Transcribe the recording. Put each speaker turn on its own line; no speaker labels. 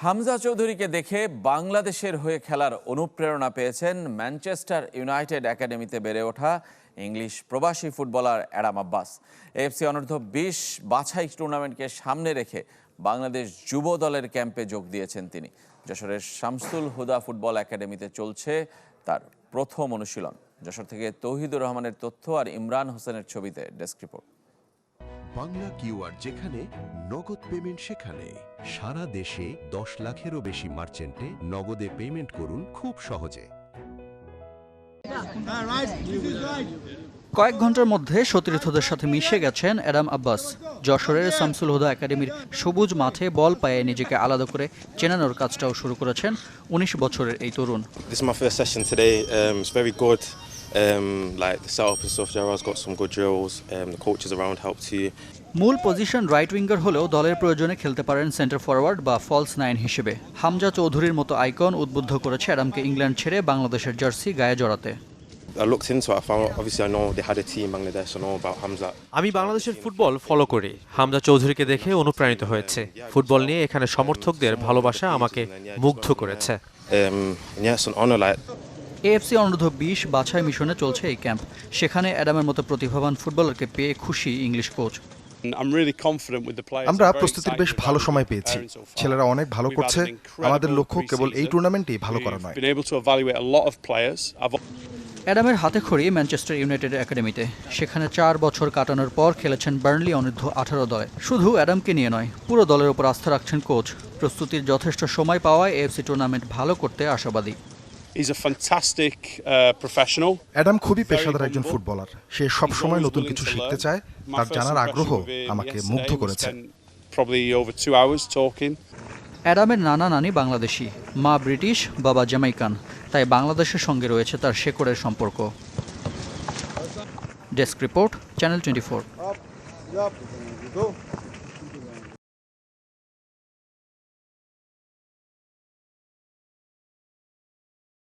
হামজা চৌধুরীকে দেখে বাংলাদেশের হয়ে খেলার অনুপ্রেরণা পেয়েছেন ম্যানচেস্টার ইউনাইটেড একাডেমিতে বেড়ে ওঠা ইংলিশ প্রবাসী ফুটবলার অ্যাডাম আব্বাস। এএফসি অনূর্ধ্ব-20 বাছাই টুর্নামেন্টকে সামনে রেখে বাংলাদেশ যুব দলের ক্যাম্পে যোগ দিয়েছেন তিনি। যশোরের শামসুল হুদা ফুটবল একাডেমিতে চলছে তার প্রথম অনুশীলন। যশোর থেকে তৌহিদুর রহমানের তথ্য আর ইমরান হোসেনের ছবিতে ডেস্ক রিপোর্ট।
বাংলা কিউআর যেখানে নগদ পেমেন্ট সেখানে সারা দেশে 10 লাখেরও বেশি মার্চেন্টে নগদে পেমেন্ট করুন খুব সহজে।
কয়েক ঘন্টার মধ্যে সতীর্থদের সাথে মিশে গেছেন অ্যাডাম আব্বাস। যশোরের শামসুল হুদা একাডেমির সবুজ মাঠে বল পায়ে নিজেকে আলাদা করে চেনানোর কাজটাও শুরু করেছেন 19 বছরের এই তরুণ।
This is my first session today. It's very good. Like the setup and stuff, Gerard's got some good drills. The coaches around help too.
মূল পজিশন রাইট উইঙ্গার হলেও দলের প্রয়োজনে খেলতে পারেন সেন্টার ফরওয়ার্ড বা ফলস 9 হিসেবে। হামজা চৌধুরীর মতো আইকন উদ্বুদ্ধ করেছে অ্যাডামকে ইংল্যান্ড ছেড়ে বাংলাদেশের জার্সি গায়ে জড়াতে।
I looked into it. I found obviously I know they had a team Bangladesh. I know about Hamza.
আমি বাংলাদেশের ফুটবল ফলো করি। হামজা চৌধুরীকে দেখে অনুপ্রাণিত হয়েছে। ফুটবল নিয়ে এখানে সমর্থকদের ভালোবাসা আমাকে মুগ্ধ করেছে।
And yeah, it's an honor. Like
AFC অনূর্ধ্ব-20 বাছাই মিশনে চলছে এই ক্যাম্প। সেখানে অ্যাডামের মতো প্রতিভাবান ফুটবলারকে পেয়ে খুশি ইংলিশ কোচ।
আমরা প্রস্তুতির বেশ ভালো সময় পেয়েছি। ছেলেরা অনেক ভালো করছে। আমাদের লক্ষ্য কেবল এই টুর্নামেন্টেই ভালো করা নয়।
অ্যাডামের হাতে খড়ি ম্যানচেস্টার ইউনাইটেড একাডেমিতে। সেখানে 4 বছর কাটানোর পর খেলেছেন বার্নলি অনূর্ধ্ব-18 দলে। শুধু অ্যাডামকে নিয়ে নয়, পুরো দলের উপর আস্থা রাখছেন কোচ। প্রস্তুতির যথেষ্ট সময় পাওয়ায় এএফসি টুর্নামেন্ট ভালো করতে আশাবাদী।
অ্যাডাম খুবই পেশাদার একজন ফুটবলার। সে সব সময় নতুন কিছু শিখতে চায়। তার জানার আগ্রহ আমাকে মুগ্ধ করেছে।
অ্যাডামের নানা নানি বাংলাদেশি, মা ব্রিটিশ, বাবা জ্যামাইকান। তাই বাংলাদেশের সঙ্গে রয়েছে তার শেকড়ের সম্পর্ক। Desk report, channel 24।